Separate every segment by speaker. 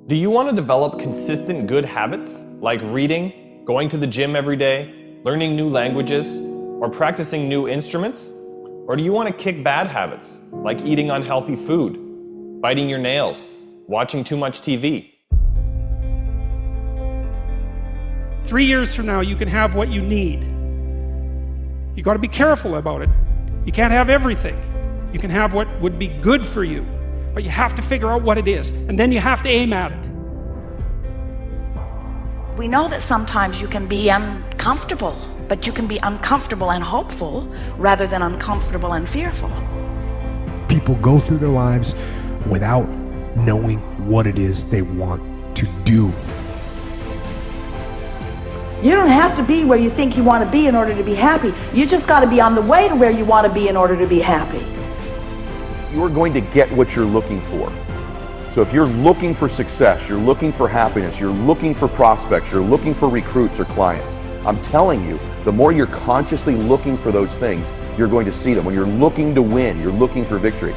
Speaker 1: Do you want to develop consistent good habits like reading, going to the gym every day, learning new languages, or practicing new instruments? Or do you want to kick bad habits like eating unhealthy food, biting your nails, watching too much TV?
Speaker 2: 3 years from now, you can have what you need. You got to be careful about it. You can't have everything. You can have what would be good for you, but you have to figure out what it is, and then you have to aim at it.
Speaker 3: We know that sometimes you can be uncomfortable, but you can be uncomfortable and hopeful rather than uncomfortable and fearful.
Speaker 4: People go through their lives without knowing what it is they want to do.
Speaker 3: You don't have to be where you think you want to be in order to be happy. You just got to be on the way to where you want to be in order to be happy.
Speaker 5: You're going to get what you're looking for. So if you're looking for success, you're looking for happiness, you're looking for prospects, you're looking for recruits or clients, I'm telling you, the more you're consciously looking for those things, you're going to see them. When you're looking to win, you're looking for victory.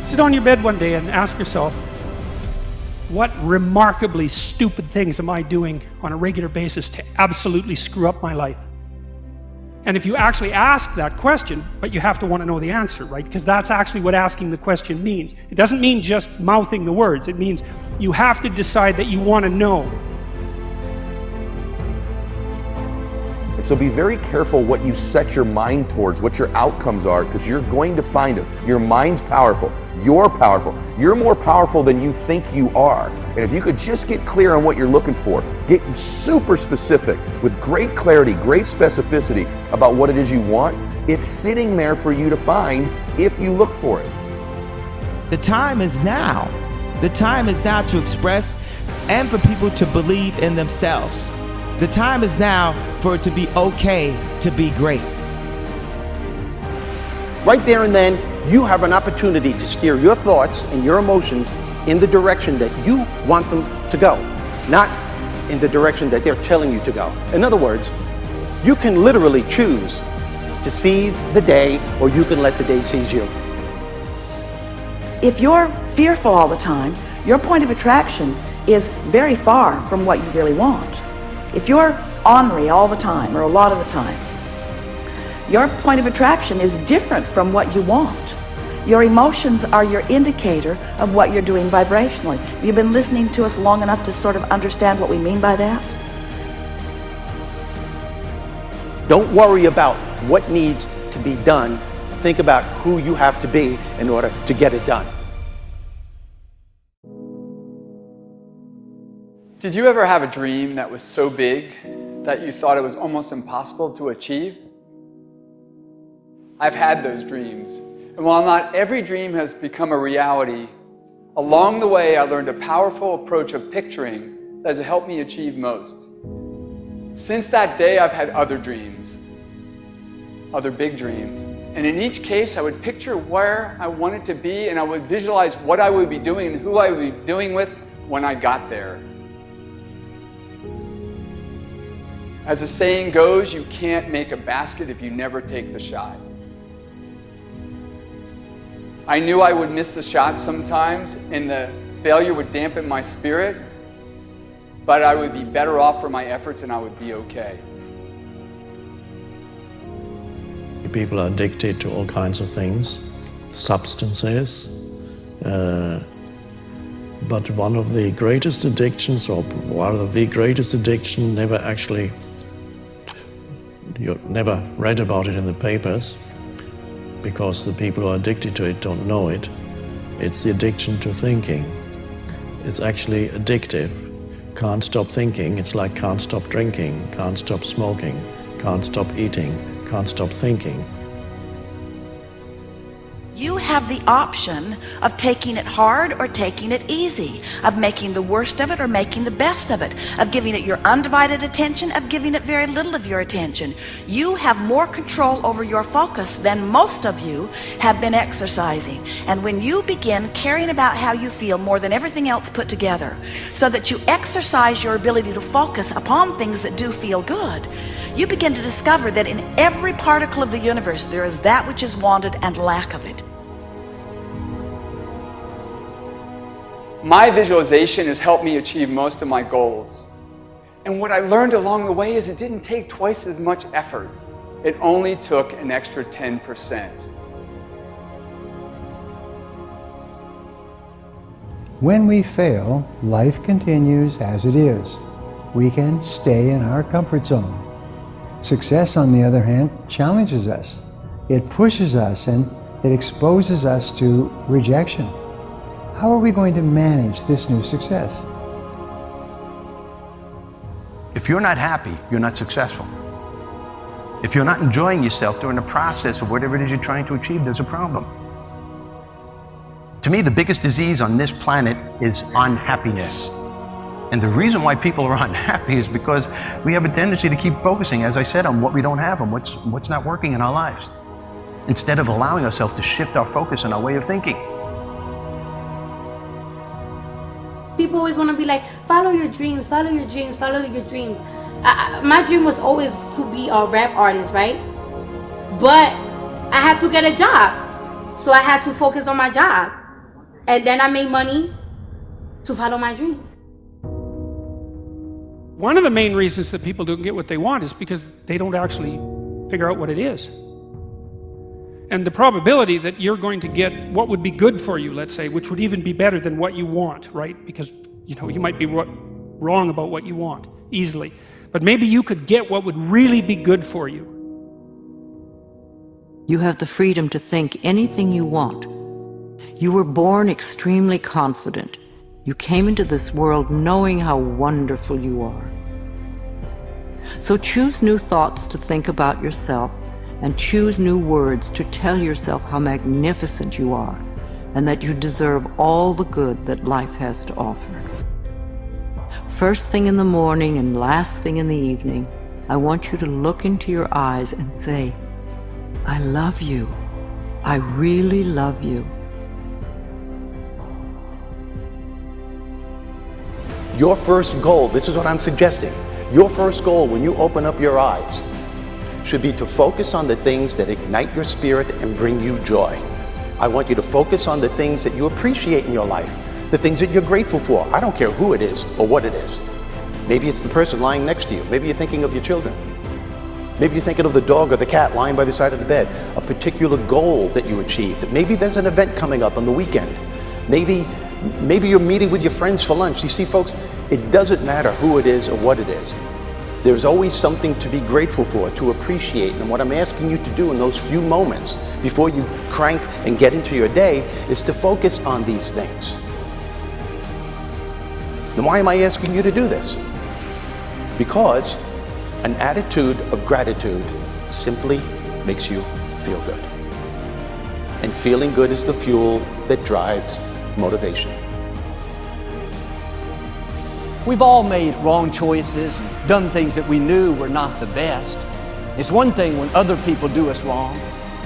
Speaker 2: Sit on your bed one day and ask yourself, what remarkably stupid things am I doing on a regular basis to absolutely screw up my life? And if you actually ask that question, but you have to want to know the answer, right? Because that's actually what asking the question means. It doesn't mean just mouthing the words. It means you have to decide that you want to know.
Speaker 5: And so be very careful what you set your mind towards, what your outcomes are, because you're going to find them. Your mind's powerful. You're powerful. You're more powerful than you think you are. And if you could just get clear on what you're looking for, get super specific with great clarity, great specificity about what it is you want, it's sitting there for you to find if you look for it.
Speaker 6: The time is now. The time is now to express and for people to believe in themselves. The time is now for it to be okay to be great.
Speaker 7: Right there and then, you have an opportunity to steer your thoughts and your emotions in the direction that you want them to go, not in the direction that they're telling you to go. In other words, you can literally choose to seize the day, or you can let the day seize you.
Speaker 3: If you're fearful all the time, your point of attraction is very far from what you really want. If you're ornery all the time, or a lot of the time, your point of attraction is different from what you want. Your emotions are your indicator of what you're doing vibrationally. You've been listening to us long enough to sort of understand what we mean by that?
Speaker 7: Don't worry about what needs to be done. Think about who you have to be in order to get it done.
Speaker 8: Did you ever have a dream that was so big that you thought it was almost impossible to achieve? I've had those dreams. And while not every dream has become a reality, along the way I learned a powerful approach of picturing that has helped me achieve most. Since that day, I've had other dreams, other big dreams. And in each case, I would picture where I wanted to be, and I would visualize what I would be doing and who I would be doing with when I got there. As the saying goes, you can't make a basket if you never take the shot. I knew I would miss the shot sometimes, and the failure would dampen my spirit, but I would be better off for my efforts and I would be okay.
Speaker 9: People are addicted to all kinds of things, substances, but one of the greatest addictions, or rather the greatest addiction, you never read about it in the papers, because the people who are addicted to it don't know it. It's the addiction to thinking. It's actually addictive. Can't stop thinking. It's like can't stop drinking, can't stop smoking, can't stop eating, can't stop thinking.
Speaker 3: You have the option of taking it hard or taking it easy, of making the worst of it or making the best of it, of giving it your undivided attention, of giving it very little of your attention. You have more control over your focus than most of you have been exercising. And when you begin caring about how you feel more than everything else put together, so that you exercise your ability to focus upon things that do feel good, you begin to discover that in every particle of the universe there is that which is wanted and lack of it.
Speaker 8: My visualization has helped me achieve most of my goals. And what I learned along the way is it didn't take twice as much effort. It only took an extra 10%.
Speaker 10: When we fail, life continues as it is. We can stay in our comfort zone. Success, on the other hand, challenges us. It pushes us and it exposes us to rejection. How are we going to manage this new success?
Speaker 7: If you're not happy, you're not successful. If you're not enjoying yourself during the process of whatever it is you're trying to achieve, there's a problem. To me, the biggest disease on this planet is unhappiness. And the reason why people are unhappy is because we have a tendency to keep focusing, as I said, on what we don't have and what's not working in our lives, instead of allowing ourselves to shift our focus and our way of thinking.
Speaker 11: People always want to be like, follow your dreams, follow your dreams, follow your dreams. My dream was always to be a rap artist, right? But I had to get a job. So I had to focus on my job. And then I made money to follow my dream.
Speaker 2: One of the main reasons that people don't get what they want is because they don't actually figure out what it is. And the probability that you're going to get what would be good for you, let's say, which would even be better than what you want, right? Because, you know, you might be wrong about what you want easily. But maybe you could get what would really be good for you.
Speaker 12: You have the freedom to think anything you want. You were born extremely confident. You came into this world knowing how wonderful you are. So choose new thoughts to think about yourself, and choose new words to tell yourself how magnificent you are, and that you deserve all the good that life has to offer. First thing in the morning and last thing in the evening, I want you to look into your eyes and say, I love you. I really love you.
Speaker 7: Your first goal, this is what I'm suggesting, your first goal when you open up your eyes should be to focus on the things that ignite your spirit and bring you joy. I want you to focus on the things that you appreciate in your life, the things that you're grateful for. I don't care who it is or what it is. Maybe it's the person lying next to you. Maybe you're thinking of your children. Maybe you're thinking of the dog or the cat lying by the side of the bed, a particular goal that you achieved. Maybe there's an event coming up on the weekend. Maybe you're meeting with your friends for lunch. You see, folks, it doesn't matter who it is or what it is. There's always something to be grateful for, to appreciate. And what I'm asking you to do in those few moments before you crank and get into your day is to focus on these things. Then why am I asking you to do this? Because an attitude of gratitude simply makes you feel good. And feeling good is the fuel that drives motivation.
Speaker 13: We've all made wrong choices and done things that we knew were not the best. It's one thing when other people do us wrong.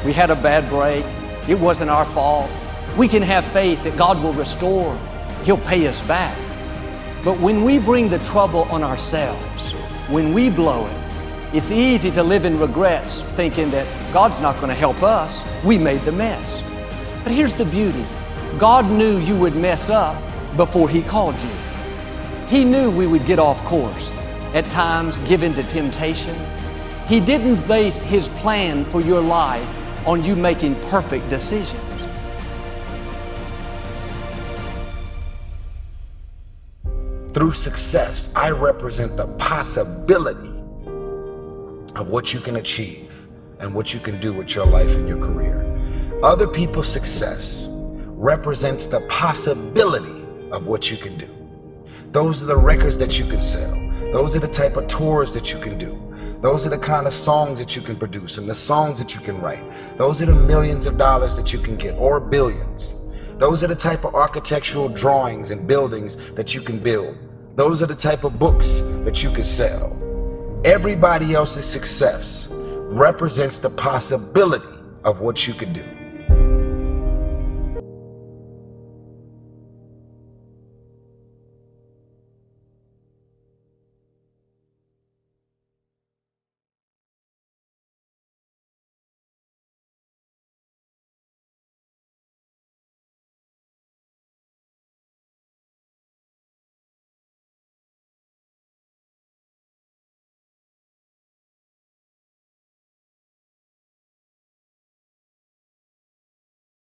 Speaker 13: We had a bad break. It wasn't our fault. We can have faith that God will restore. He'll pay us back. But when we bring the trouble on ourselves, when we blow it, it's easy to live in regrets, thinking that God's not going to help us. We made the mess. But here's the beauty. God knew you would mess up before He called you. He knew we would get off course, at times give in to temptation. He didn't base His plan for your life on you making perfect decisions.
Speaker 14: Through success, I represent the possibility of what you can achieve and what you can do with your life and your career. Other people's success represents the possibility of what you can do. Those are the records that you can sell. Those are the type of tours that you can do. Those are the kind of songs that you can produce and the songs that you can write. Those are the millions of dollars that you can get, or billions. Those are the type of architectural drawings and buildings that you can build. Those are the type of books that you can sell. Everybody else's success represents the possibility of what you can do.